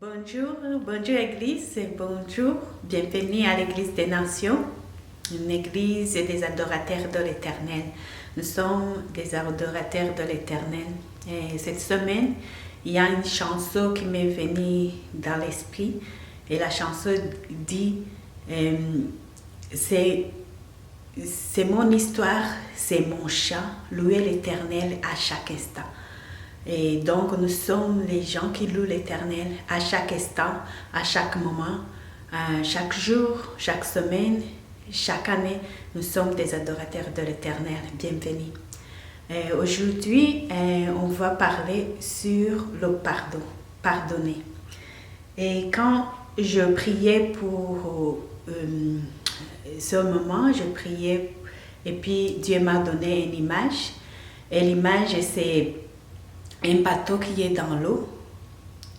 Bonjour, bonjour Église, bonjour, bienvenue à l'Église des Nations, une Église des adorateurs de l'Éternel. Nous sommes des adorateurs de l'Éternel. Et cette semaine, il y a une chanson qui m'est venue dans l'esprit et la chanson dit c'est mon histoire, c'est mon chant, louer l'Éternel à chaque instant. Et donc, nous sommes les gens qui louent l'Éternel à chaque instant, à chaque moment, chaque jour, chaque semaine, chaque année. Nous sommes des adorateurs de l'Éternel. Bienvenue. Aujourd'hui, on va parler sur le pardon, pardonner. Et quand je priais pour ce moment, je priais et puis Dieu m'a donné une image. Et l'image, c'est un bateau qui est dans l'eau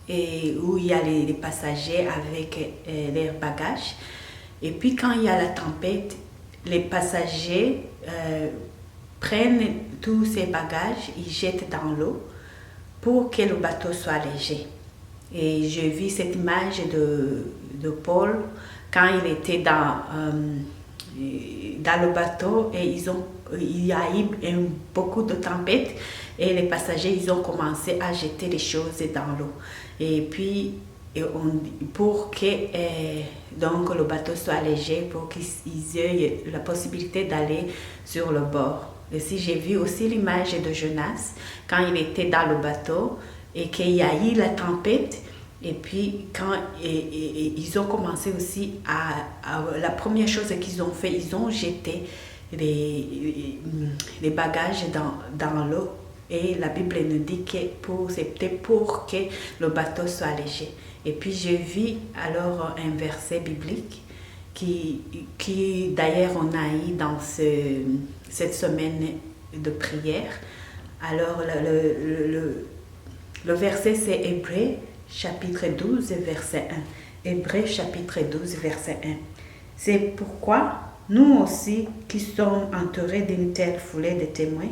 et où il y a les passagers avec leurs bagages. Et puis quand il y a la tempête, les passagers prennent tous ces bagages, ils jettent dans l'eau pour que le bateau soit léger. Et je vis cette image de Paul quand il était dans le bateau et il y a eu beaucoup de tempêtes et les passagers ils ont commencé à jeter les choses dans l'eau. Et puis pour que donc le bateau soit léger, pour qu'ils aient la possibilité d'aller sur le bord. Et si j'ai vu aussi l'image de Jonas quand il était dans le bateau et qu'il y a eu la tempête. Et puis, quand ils ont commencé aussi la première chose qu'ils ont fait, ils ont jeté les bagages dans l'eau. Et la Bible nous dit que c'était pour que le bateau soit léger. Et puis, j'ai vu alors un verset biblique qui d'ailleurs, on a eu dans cette semaine de prière. Alors, le verset, c'est Hébreux. Chapitre 12, verset 1. Hébreux, chapitre 12, verset 1. C'est pourquoi nous aussi, qui sommes entourés d'une telle foulée de témoins,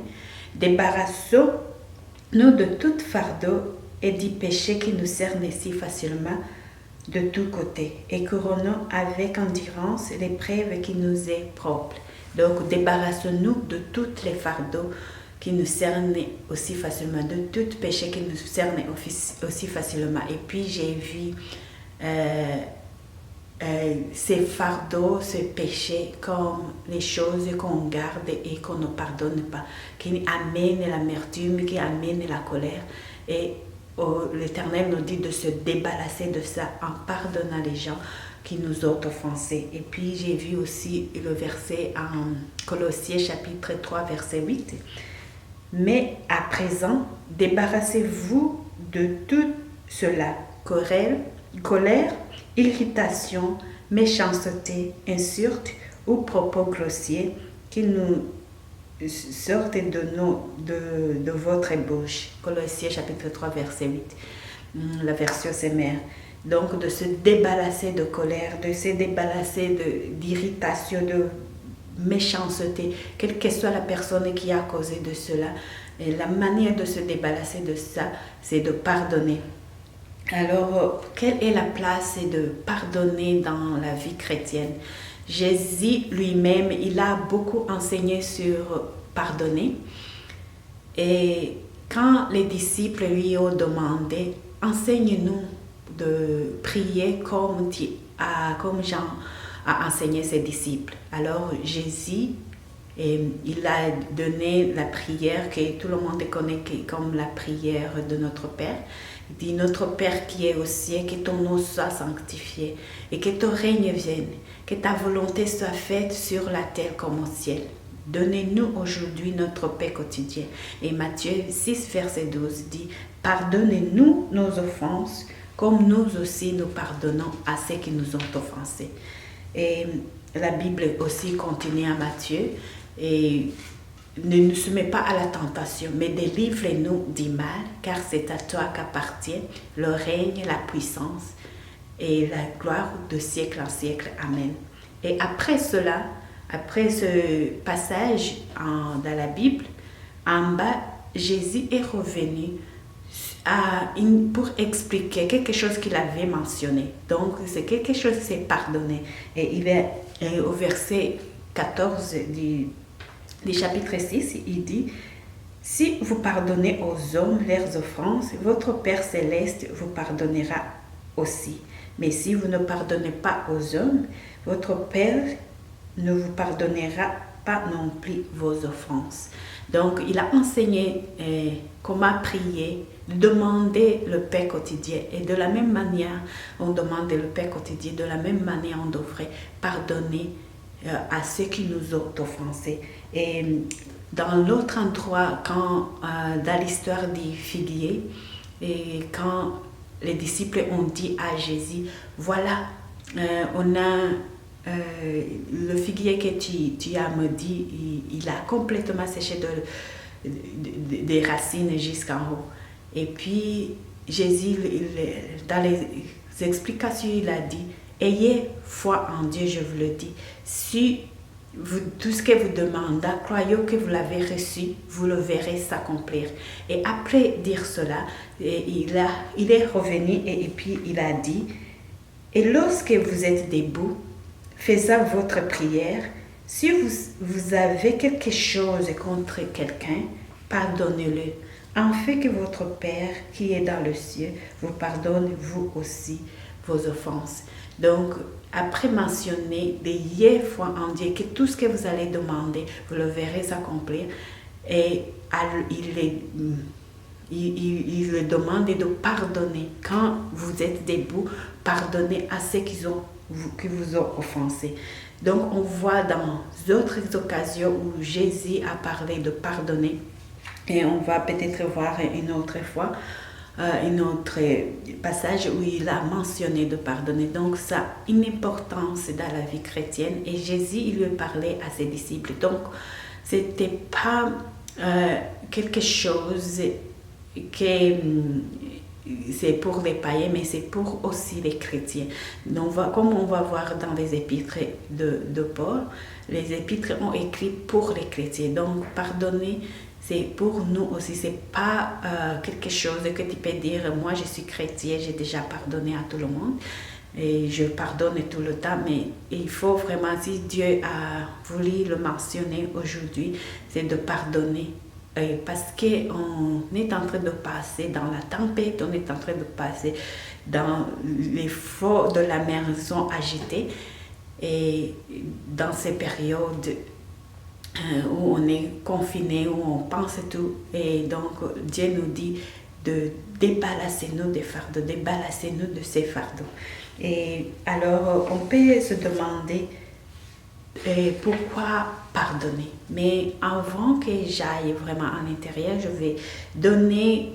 débarrassons-nous de tout fardeau et du péché qui nous cerne si facilement de tous côtés et couronnons avec endurance l'épreuve qui nous est propre. Donc, débarrassons-nous de tous les fardeaux qui nous cerne aussi facilement, de tout péché qui nous cerne aussi facilement. Et puis j'ai vu ces fardeaux, ces péchés comme les choses qu'on garde et qu'on ne pardonne pas, qui amènent l'amertume, qui amènent la colère. Et l'Éternel nous dit de se débarrasser de ça en pardonnant les gens qui nous ont offensés. Et puis j'ai vu aussi le verset en Colossiens chapitre 3 verset 8. Mais à présent, débarrassez-vous de tout cela, colère, irritation, méchanceté, insulte ou propos grossiers qui nous sortent de votre bouche. Colossiens chapitre 3 verset 8, la version Semère. Donc de se débarrasser de colère, de se débarrasser d'irritation, de méchanceté, quelle que soit la personne qui a causé de cela. Et la manière de se débarrasser de ça, c'est de pardonner. Alors, quelle est la place de pardonner dans la vie chrétienne? Jésus lui-même, il a beaucoup enseigné sur pardonner. Et quand les disciples lui ont demandé, enseigne-nous de prier comme Jean a enseigné ses disciples. Alors Jésus, il a donné la prière que tout le monde connaît comme la prière de notre Père. Il dit, notre Père qui est au ciel, que ton nom soit sanctifié et que ton règne vienne, que ta volonté soit faite sur la terre comme au ciel. Donnez-nous aujourd'hui notre pain quotidien. Et Matthieu 6, verset 12 dit, pardonnez-nous nos offenses comme nous aussi nous pardonnons à ceux qui nous ont offensés. Et la Bible aussi continue à Matthieu et ne nous soumets pas à la tentation, mais délivre-nous du mal, car c'est à toi qu'appartient le règne, la puissance et la gloire de siècle en siècle. Amen. Et après cela, après ce passage dans la Bible, en bas, Jésus est revenu pour expliquer quelque chose qu'il avait mentionné. Donc, c'est quelque chose qui s'est pardonné. Et il est au verset 14 du chapitre 6, il dit: si vous pardonnez aux hommes leurs offenses, votre Père céleste vous pardonnera aussi. Mais si vous ne pardonnez pas aux hommes, votre Père ne vous pardonnera pas non plus vos offenses. Donc, il a enseigné comment prier, demander le paix quotidien. Et de la même manière, on demande le paix quotidien. De la même manière, on devrait pardonner à ceux qui nous ont offensés. Et dans l'autre endroit, dans l'histoire du figuier, et quand les disciples ont dit à Jésus, voilà, on a le figuier que tu as me dit, il a complètement séché des racines jusqu'en haut. Et puis Jésus, dans les explications, il a dit: ayez foi en Dieu, je vous le dis. Si tout ce que vous demandez, croyez que vous l'avez reçu, vous le verrez s'accomplir. Et après dire cela, il est revenu et puis il a dit: et lorsque vous êtes debout, faisant votre prière, si vous avez quelque chose contre quelqu'un, pardonnez-le, en fait que votre Père qui est dans le ciel vous pardonne vous aussi vos offenses. Donc, après mentionner d'ayez foi en Dieu, que tout ce que vous allez demander, vous le verrez s'accomplir, et il le demande de pardonner. Quand vous êtes debout, pardonnez à ceux qui vous ont offensé. Donc, on voit dans d'autres occasions où Jésus a parlé de pardonner, et on va peut-être voir une autre fois, un autre passage où il a mentionné de pardonner. Donc, ça a une importance dans la vie chrétienne, et Jésus, il lui parlait à ses disciples. Donc, c'était pas quelque chose que c'est pour les païens, mais c'est pour aussi les chrétiens. Donc, comme on va voir dans les épîtres de Paul, les épîtres ont écrit pour les chrétiens. Donc, pardonner, c'est pour nous aussi. C'est pas quelque chose que tu peux dire: moi je suis chrétien, j'ai déjà pardonné à tout le monde et je pardonne tout le temps. Mais il faut vraiment, si Dieu a voulu le mentionner aujourd'hui, c'est de pardonner. Parce qu'on est en train de passer dans la tempête, on est en train de passer dans les flots de la mer sont agités, et dans ces périodes où on est confiné, où on pense tout, et donc Dieu nous dit de débarrasser-nous des fardeaux, débarrasser-nous de ces fardeaux. Et alors on peut se demander pourquoi pardonner. Mais avant que j'aille vraiment à l'intérieur, je vais donner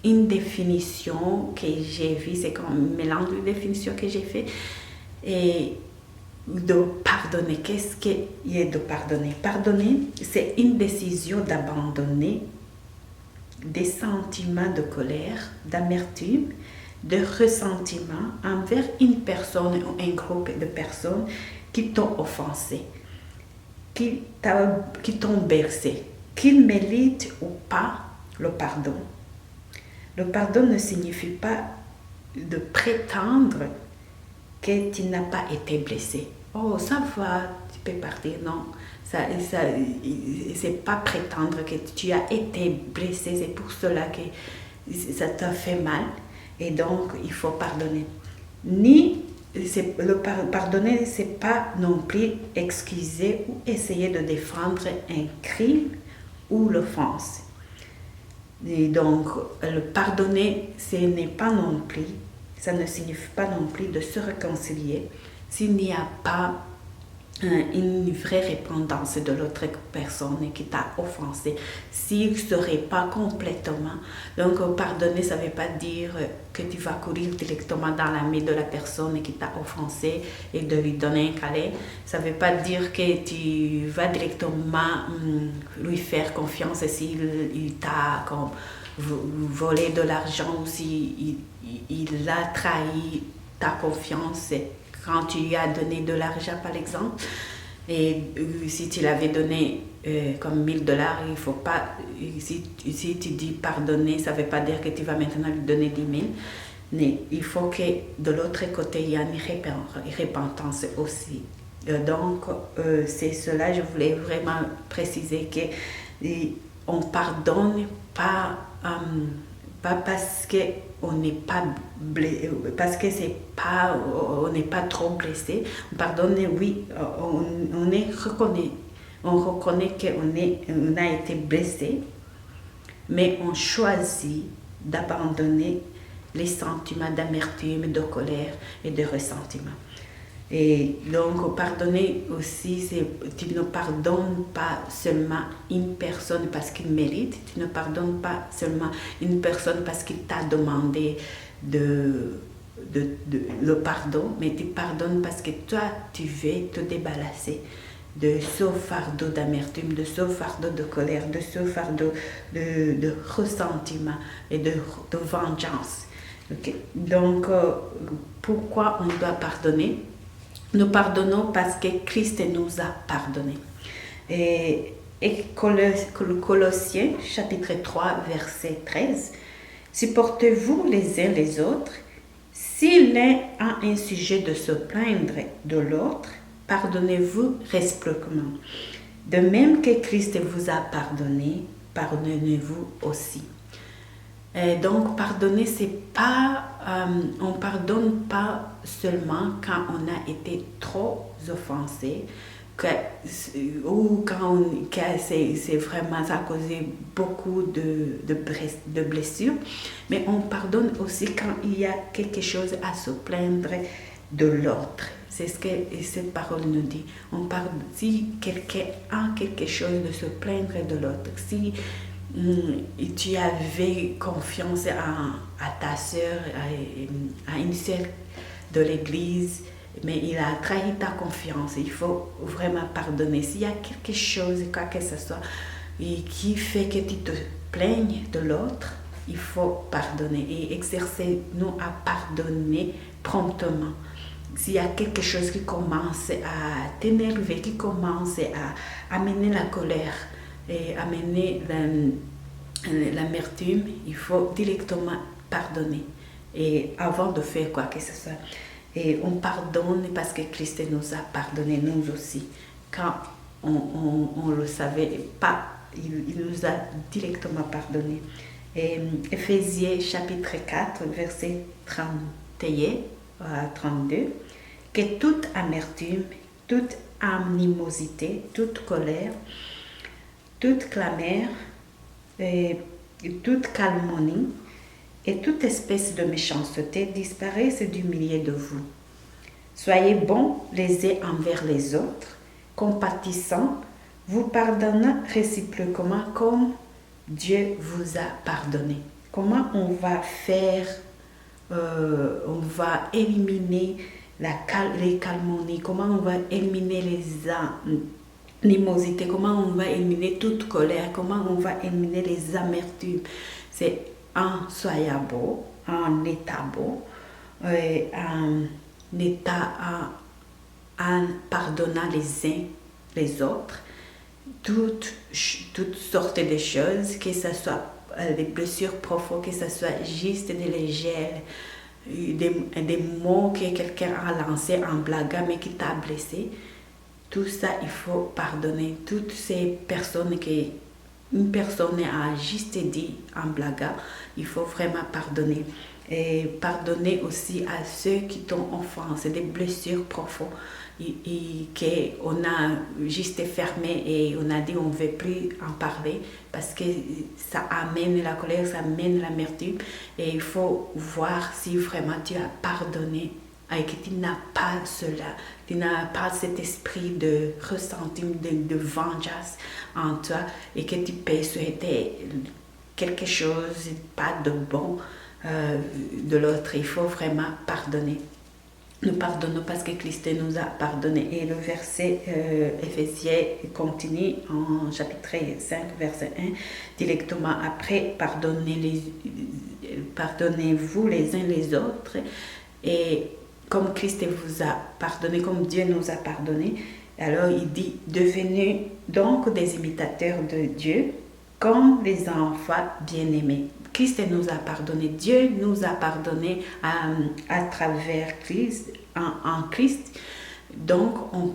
une définition que j'ai vue. C'est comme un mélange de définitions que j'ai fait. Et de pardonner. Qu'est-ce qu'il y a de pardonner? Pardonner, c'est une décision d'abandonner des sentiments de colère, d'amertume, de ressentiment envers une personne ou un groupe de personnes qui t'ont offensé, qui t'ont bercé, qu'ils méritent ou pas le pardon. Le pardon ne signifie pas de prétendre que tu n'as pas été blessé. Oh, ça va, tu peux partir. Non, c'est pas prétendre que tu as été blessé, c'est pour cela que ça t'a fait mal, et donc il faut pardonner. Pardonner, c'est pas non plus excuser ou essayer de défendre un crime ou l'offense. Et donc, le pardonner, ça ne signifie pas non plus de se réconcilier s'il n'y a pas une vraie repentance de l'autre personne qui t'a offensé, s'il ne serait pas complètement. Donc, pardonner, ça ne veut pas dire que tu vas courir directement dans la main de la personne qui t'a offensé et de lui donner un câlin. Ça ne veut pas dire que tu vas directement lui faire confiance s'il t'a volé de l'argent ou s'il a trahi ta confiance quand tu lui as donné de l'argent, par exemple. Et si tu l'avais donné comme 1000 $, il faut pas, si tu dis pardonner, ça ne veut pas dire que tu vas maintenant lui donner 10 000. Mais il faut que de l'autre côté, il y ait une repentance aussi. Donc, c'est cela, je voulais vraiment préciser qu'on ne pardonne pas, pas parce qu'on n'est pas blessé, parce que c'est pas, on n'est pas trop blessé. On pardonne, oui, on reconnaît qu'on a été blessé, mais on choisit d'abandonner les sentiments d'amertume, de colère et de ressentiment. Et donc, pardonner aussi, tu ne pardonnes pas seulement une personne parce qu'il mérite, tu ne pardonnes pas seulement une personne parce qu'il t'a demandé le pardon, mais tu pardonnes parce que toi, tu veux te débarrasser de ce fardeau d'amertume, de ce fardeau de colère, de ce fardeau de ressentiment et de vengeance. Okay. Donc, pourquoi on doit pardonner? Nous pardonnons parce que Christ nous a pardonné. Et Colossiens, chapitre 3, verset 13, « Supportez-vous les uns les autres. Si l'un a un sujet de se plaindre de l'autre, pardonnez-vous réciproquement. De même que Christ vous a pardonné, pardonnez-vous aussi. » Donc, pardonner, c'est pas, on pardonne pas seulement quand on a été trop offensé, ou quand c'est vraiment, ça a causé beaucoup de blessures, mais on pardonne aussi quand il y a quelque chose à se plaindre de l'autre. C'est ce que cette parole nous dit. On pardonne, si quelqu'un a quelque chose de se plaindre de l'autre, si tu avais confiance à ta sœur, à une sœur de l'église, mais il a trahi ta confiance. Il faut vraiment pardonner. S'il y a quelque chose, quoi que ce soit, qui fait que tu te plaignes de l'autre, il faut pardonner et exercer-nous à pardonner promptement. S'il y a quelque chose qui commence à t'énerver, qui commence à amener la colère, et amener l'amertume, il faut directement pardonner et avant de faire quoi que ce soit. Et on pardonne parce que Christ nous a pardonné, nous aussi. Quand on ne le savait pas, il nous a directement pardonné. Et Éphésiens chapitre 4, verset 31 à 32, « Que toute amertume, toute animosité, toute colère, toute clameur, toute calomnie et toute espèce de méchanceté disparaissent du milieu de vous. Soyez bons les uns envers les autres, compatissants, vous pardonnant réciproquement comme Dieu vous a pardonné. » Comment on va faire, on va éliminer les calomnies, comment on va éliminer les animosité, comment on va éliminer toute colère, comment on va éliminer les amertumes. C'est en soyant beau, en état beau, en état en pardonnant les uns les autres, toutes sortes de choses, que ce soit des blessures profondes, que ce soit juste des légères, des mots que quelqu'un a lancés en blaguant mais qui t'a blessé. Tout ça, il faut pardonner. Toutes ces personnes une personne a juste dit en blaguant, il faut vraiment pardonner. Et pardonner aussi à ceux qui t'ont offensé, des blessures profondes et qu'on a juste fermé et on a dit on ne veut plus en parler parce que ça amène la colère, ça amène l'amertume. Et il faut voir si vraiment tu as pardonné et que tu n'as pas cela, tu n'as pas cet esprit de ressentiment, de vengeance en toi et que tu peux souhaiter quelque chose, pas de bon de l'autre. Il faut vraiment pardonner. Nous pardonnons parce que Christ nous a pardonné. Et le verset Éphésiens continue en chapitre 5, verset 1, directement après, pardonnez-vous les uns les autres. Et comme Christ vous a pardonné, comme Dieu nous a pardonné, Alors il dit, devenez donc des imitateurs de Dieu comme les enfants bien-aimés. Christ nous a pardonné, Dieu nous a pardonné à travers Christ, en Christ. Donc on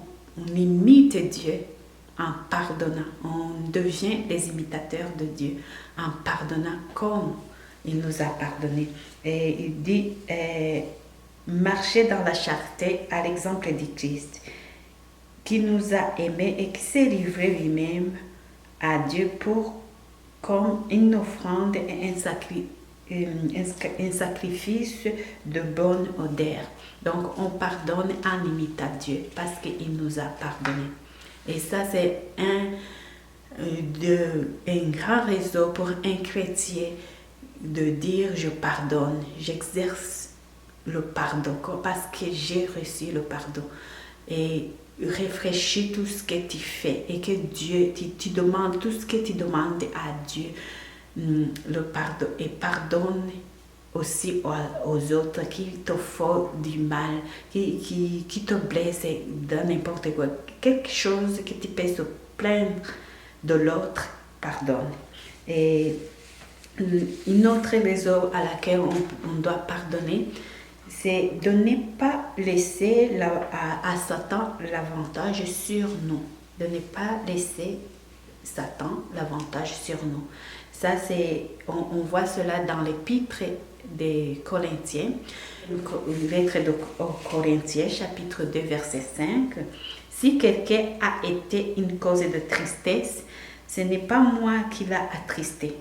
imite Dieu en pardonnant. On devient des imitateurs de Dieu en pardonnant comme il nous a pardonné. Et il dit, marcher dans la charité à l'exemple du Christ, qui nous a aimés et qui s'est livré lui-même à Dieu pour comme une offrande et un sacrifice de bonne odeur. Donc on pardonne en imitant Dieu parce qu'il nous a pardonné. Et ça c'est un grand réseau pour un chrétien de dire je pardonne, j'exerce le pardon parce que j'ai reçu le pardon. Et réfléchis tout ce que tu fais et que Dieu, tu demandes tout ce que tu demandes à Dieu, le pardon, et pardonne aussi aux autres qui te font du mal, qui te blessent dans n'importe quoi. Quelque chose que tu peux se plaindre de l'autre, pardonne. Et une autre raison à laquelle on doit pardonner, c'est de ne pas laisser à Satan l'avantage sur nous. De ne pas laisser Satan l'avantage sur nous. Ça, on voit cela dans l'épître des Corinthiens, une lettre aux Corinthiens, chapitre 2, verset 5. Si quelqu'un a été une cause de tristesse, ce n'est pas moi qui l'a attristé,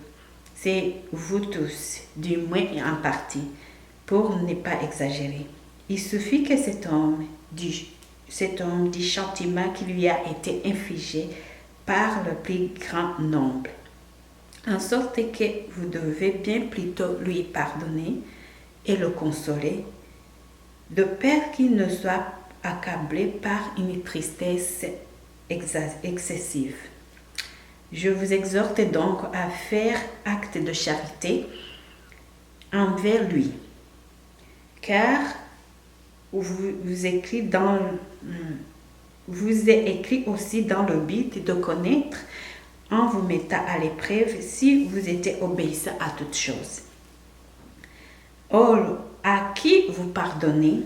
c'est vous tous, du moins en partie. Pour ne pas exagérer, il suffit que cet homme du châtiment qui lui a été infligé par le plus grand nombre, en sorte que vous devez bien plutôt lui pardonner et le consoler, de peur qu'il ne soit accablé par une tristesse excessive. Je vous exhorte donc à faire acte de charité envers lui, car vous est écrit aussi dans le but de connaître en vous mettant à l'épreuve si vous étiez obéissant à toutes choses. Or, à qui vous pardonnez,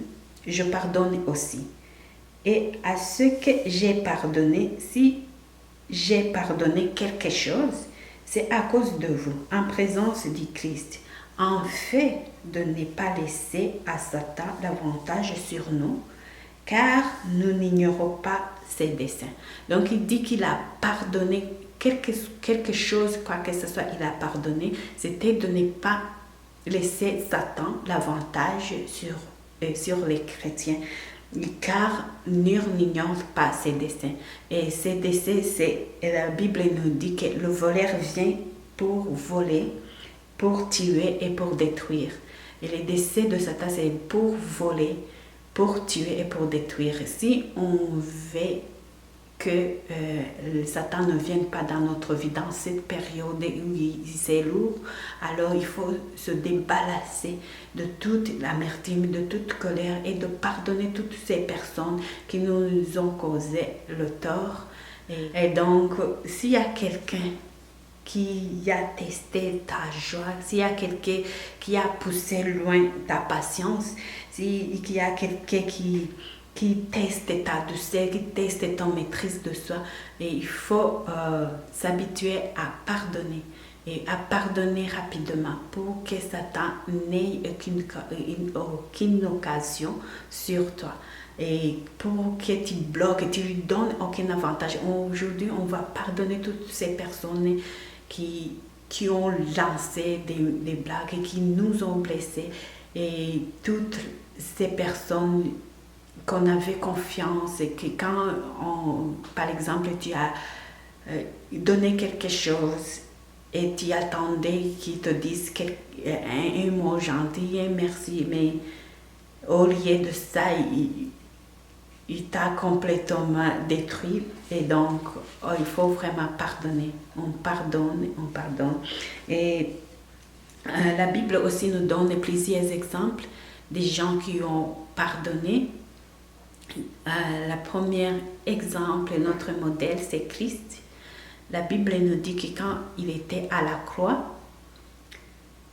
je pardonne aussi. Et à ceux que j'ai pardonné, si j'ai pardonné quelque chose, c'est à cause de vous, en présence du Christ, en fait de ne pas laisser à Satan l'avantage sur nous, car nous n'ignorons pas ses desseins. Donc il dit qu'il a pardonné quelque chose, quoi que ce soit, il a pardonné, c'était de ne pas laisser Satan l'avantage sur les chrétiens, car nul n'ignore pas ses desseins. Et ses desseins, la Bible nous dit que le voleur vient pour voler, pour tuer et pour détruire. Et les desseins de Satan, c'est pour voler, pour tuer et pour détruire. Si on veut que Satan ne vienne pas dans notre vie, dans cette période où c'est lourd, alors il faut se débarrasser de toute l'amertume, de toute colère et de pardonner toutes ces personnes qui nous ont causé le tort. Et donc, s'il y a quelqu'un qui a testé ta joie, s'il y a quelqu'un qui a poussé loin ta patience, s'il y a quelqu'un qui teste ta douceur, qui teste ton maîtrise de soi, et il faut s'habituer à pardonner et à pardonner rapidement pour que Satan n'ait aucune occasion sur toi. Et pour que tu bloques, tu lui donnes aucun avantage. Aujourd'hui, on va pardonner toutes ces personnes qui ont lancé des blagues et qui nous ont blessés. Et toutes ces personnes qu'on avait confiance et que quand, par exemple, tu as donné quelque chose et tu attendais qu'ils te disent un mot gentil, un merci, mais au lieu de ça, il t'a complètement détruit. Et donc, il faut vraiment pardonner. On pardonne. Et la Bible aussi nous donne plusieurs exemples des gens qui ont pardonné Le premier exemple, notre modèle, c'est Christ. La Bible nous dit que quand il était à la croix,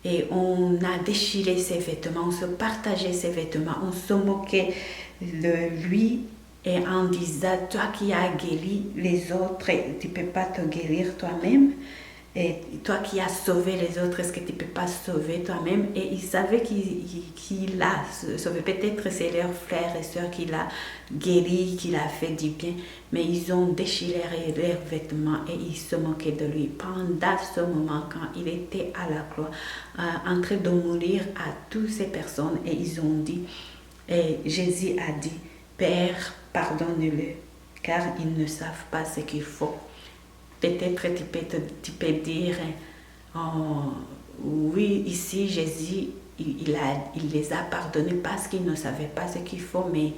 et on a déchiré ses vêtements, on se partageait ses vêtements, on se moquait de lui et en disant, toi qui as guéri les autres, tu ne peux pas te guérir toi-même. Et toi qui as sauvé les autres, est-ce que tu ne peux pas sauver toi-même? Et il savait qu'il a sauvé. Peut-être c'est leurs frères et sœurs qu'il a guéri, qu'il a fait du bien. Mais ils ont déchiré leurs vêtements et ils se moquaient de lui. Pendant ce moment, quand il était à la croix, en train de mourir à toutes ces personnes, et ils ont dit, et Jésus a dit, Père, pardonne-le, car ils ne savent pas ce qu'il faut. Peut-être tu peux dire, oh, oui, ici Jésus, il les a pardonnés parce qu'ils ne savaient pas ce qu'il faut, mais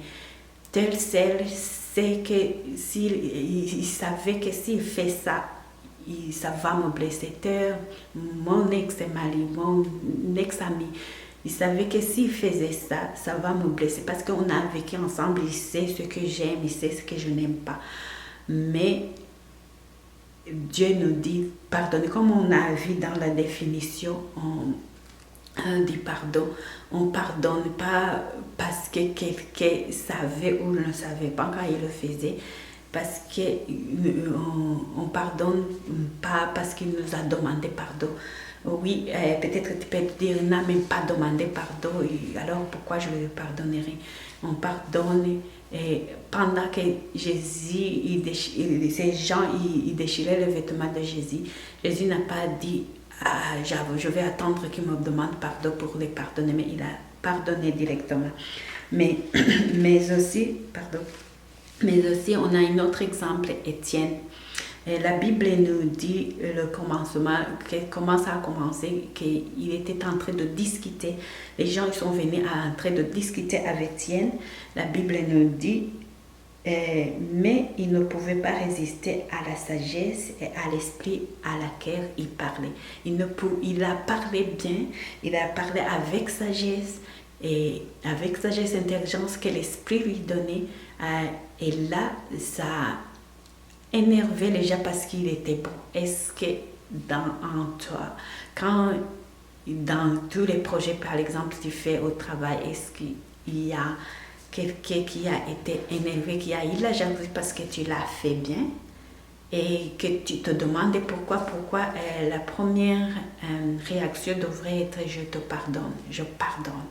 tel seul sait que il savait que s'il fait ça, ça va me blesser. Mon ex-mari, mon ex-ami, il savait que s'il faisait ça, ça va me blesser parce qu'on a vécu ensemble, il sait ce que j'aime, il sait ce que je n'aime pas. Mais Dieu nous dit pardonner, comme on a vu dans la définition du pardon. On ne pardonne pas parce que quelqu'un savait ou ne savait pas quand il le faisait, parce qu'on ne pardonne pas parce qu'il nous a demandé pardon. Oui, peut-être tu peux dire, il n'a même pas demandé pardon, alors pourquoi je le pardonnerai? On pardonne. Et pendant que Jésus, ces gens, ils déchiraient les vêtements de Jésus, Jésus n'a pas dit, je vais attendre qu'il me demande pardon pour les pardonner, mais il a pardonné directement. Mais aussi, on a un autre exemple, Étienne. Et la Bible nous dit le commencement, comment ça a commencé, qu'il était en train de discuter. Les gens ils sont venus en train de discuter avec Étienne. La Bible nous dit, mais il ne pouvait pas résister à la sagesse et à l'esprit à laquelle il parlait. Il a parlé bien, il a parlé avec sagesse et intelligence que l'esprit lui donnait. Et là, ça énervé les gens parce qu'il était bon. Est-ce que en toi, quand dans tous les projets, par exemple, tu fais au travail, est-ce qu'il y a quelqu'un qui a été énervé, qui a eu la jalousie parce que tu l'as fait bien et que tu te demandes pourquoi la première réaction devrait être je te pardonne, je pardonne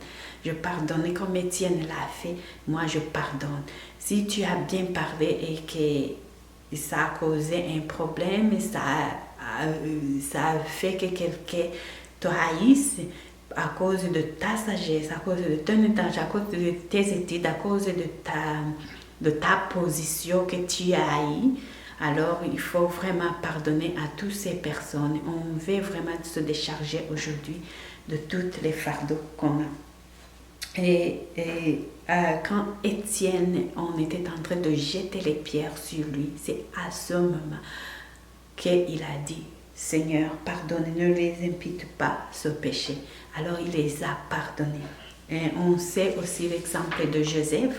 et comme Étienne l'a fait, moi je pardonne. Si tu as bien parlé et que ça a causé un problème, ça a fait que quelqu'un te haïsse à cause de ta sagesse, à cause de ton intelligence, à cause de tes études, à cause de ta position que tu as eue. Alors, il faut vraiment pardonner à toutes ces personnes. On veut vraiment se décharger aujourd'hui de tous les fardeaux qu'on a. Et quand Étienne, on était en train de jeter les pierres sur lui, c'est à ce moment qu'il a dit, Seigneur, pardonne, ne les impute pas ce péché. Alors il les a pardonnés. Et on sait aussi l'exemple de Joseph.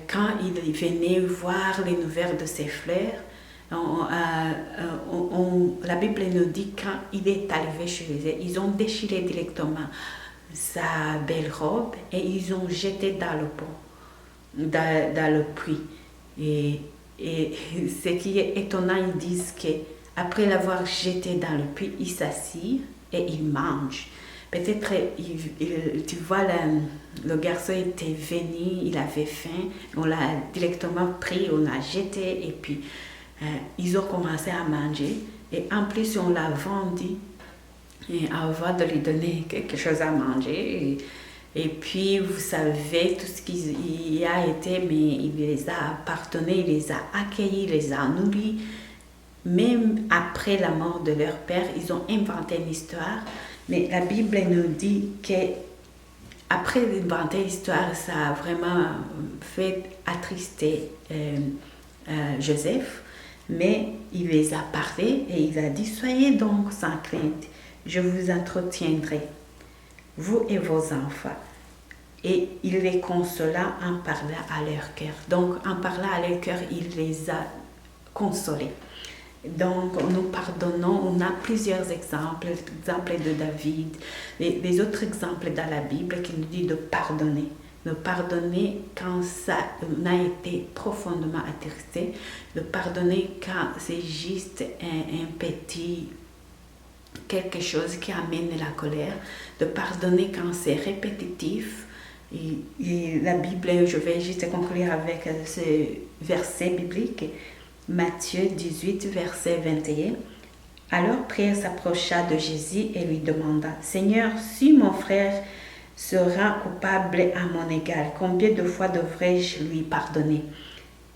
Quand il venait voir les nouvelles de ses frères, la Bible nous dit quand il est arrivé chez eux, ils ont déchiré directement sa belle robe et ils ont jeté dans le pont, dans le puits. Et ce qui est étonnant, ils disent qu'après l'avoir jeté dans le puits, ils s'assirent et ils mangent. Peut-être, tu vois, le garçon était venu, il avait faim, on l'a directement pris, on l'a jeté et puis ils ont commencé à manger. Et en plus, on l'a vendu avant de lui donner quelque chose à manger. Et puis, vous savez, tout ce qu'il a été, mais il les a pardonnés, il les a accueillis, il les a nourris. Même après la mort de leur père, ils ont inventé une histoire. Mais la Bible nous dit qu'après inventer l'histoire, ça a vraiment fait attrister Joseph. Mais il les a parlé et il a dit, soyez donc sans crainte, je vous entretiendrai, vous et vos enfants. et il les consola en parlant à leur cœur. Donc, en parlant à leur cœur, il les a consolés. Donc, nous pardonnons, on a plusieurs exemples, l'exemple de David, les autres exemples dans la Bible qui nous disent de pardonner. De pardonner quand ça on a été profondément attristé, de pardonner quand c'est juste un petit quelque chose qui amène la colère, de pardonner quand c'est répétitif. Et la Bible, je vais juste conclure avec ce verset biblique, Matthieu 18, verset 21. Alors Pierre s'approcha de Jésus et lui demanda, « Seigneur, si mon frère sera coupable à mon égard, combien de fois devrais-je lui pardonner ?»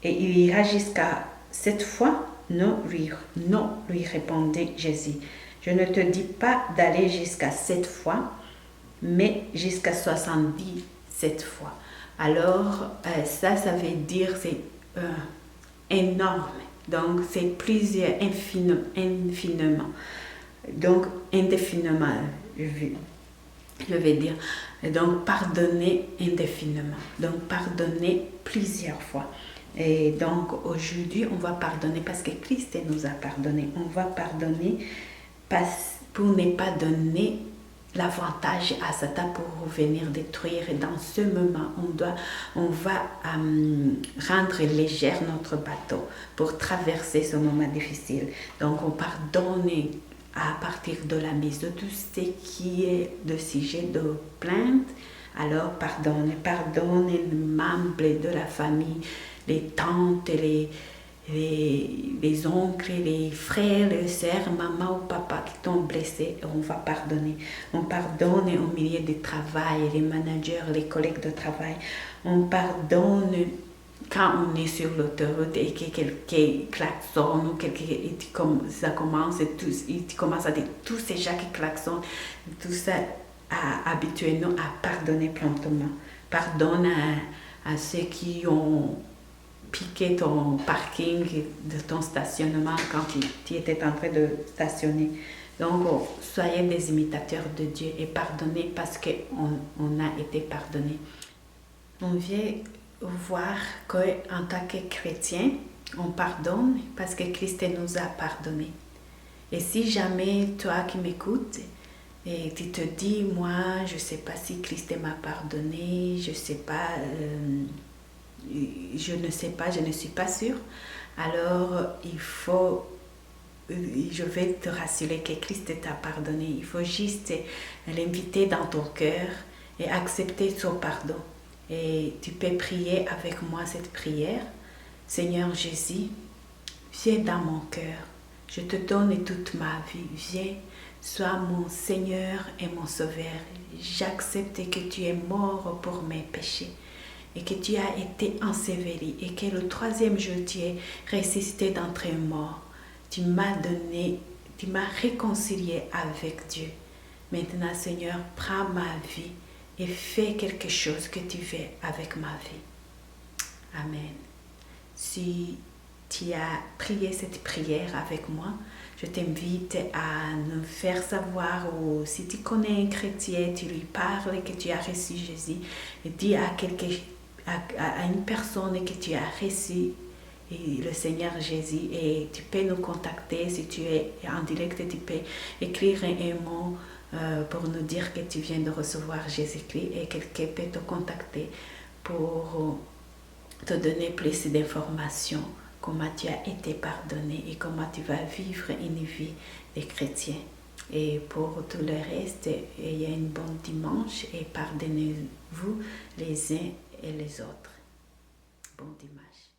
Et il ira jusqu'à 7 fois. Non, lui répondit Jésus. Je ne te dis pas d'aller jusqu'à 7 fois, mais jusqu'à 77 fois. Alors, ça veut dire c'est énorme. Donc, c'est plusieurs infiniment. Donc, indéfiniment, je vais dire. Donc, pardonner indéfiniment. Donc, pardonner plusieurs fois. Et donc, aujourd'hui, on va pardonner parce que Christ nous a pardonné. On va pardonner pour ne pas donner l'avantage à Satan pour venir détruire. Et dans ce moment, on va rendre légère notre bateau pour traverser ce moment difficile. Donc, on pardonne à partir de la mise de tout ce qui est de sujet de plainte. Alors, pardonne les membres de la famille, les tantes, les oncles, les frères, les sœurs, maman ou papa qui t'ont blessé, on va pardonner. On pardonne au milieu du travail, les managers, les collègues de travail. On pardonne quand on est sur l'autoroute et que quelqu'un klaxonne ou ça commence et tu commences à dire tous ces gens qui klaxonnent, tout ça a habitué nous à pardonner promptement. Pardonne à ceux qui ont piqué ton parking de ton stationnement quand tu étais en train de stationner. Donc, soyez des imitateurs de Dieu et pardonnez parce qu'on a été pardonné. On vient voir qu'en tant que chrétien, on pardonne parce que Christ nous a pardonné. Et si jamais toi qui m'écoutes, et tu te dis, moi, je ne sais pas si Christ m'a pardonné, je ne sais pas, je ne suis pas sûre. Alors, je vais te rassurer que Christ t'a pardonné. Il faut juste l'inviter dans ton cœur et accepter son pardon. Et tu peux prier avec moi cette prière. Seigneur Jésus, viens dans mon cœur. Je te donne toute ma vie. Viens, sois mon Seigneur et mon Sauveur. J'accepte que tu es mort pour mes péchés et que tu as été enseveli et que le 3e jour tu es ressuscité d'entre les morts. Tu m'as réconcilié avec Dieu. Maintenant, Seigneur, prends ma vie et fais quelque chose que tu veux avec ma vie. Amen. Si tu as prié cette prière avec moi, je t'invite à nous faire savoir, ou si tu connais un chrétien, tu lui parles que tu as reçu Jésus, et dis à une personne que tu as reçu le Seigneur Jésus, et tu peux nous contacter. Si tu es en direct, tu peux écrire un mot pour nous dire que tu viens de recevoir Jésus-Christ, et quelqu'un peut te contacter pour te donner plus d'informations, comment tu as été pardonné et comment tu vas vivre une vie de chrétien. Et pour tout le reste, ayez un bon dimanche et pardonnez-vous les uns et les autres. Bon dimanche.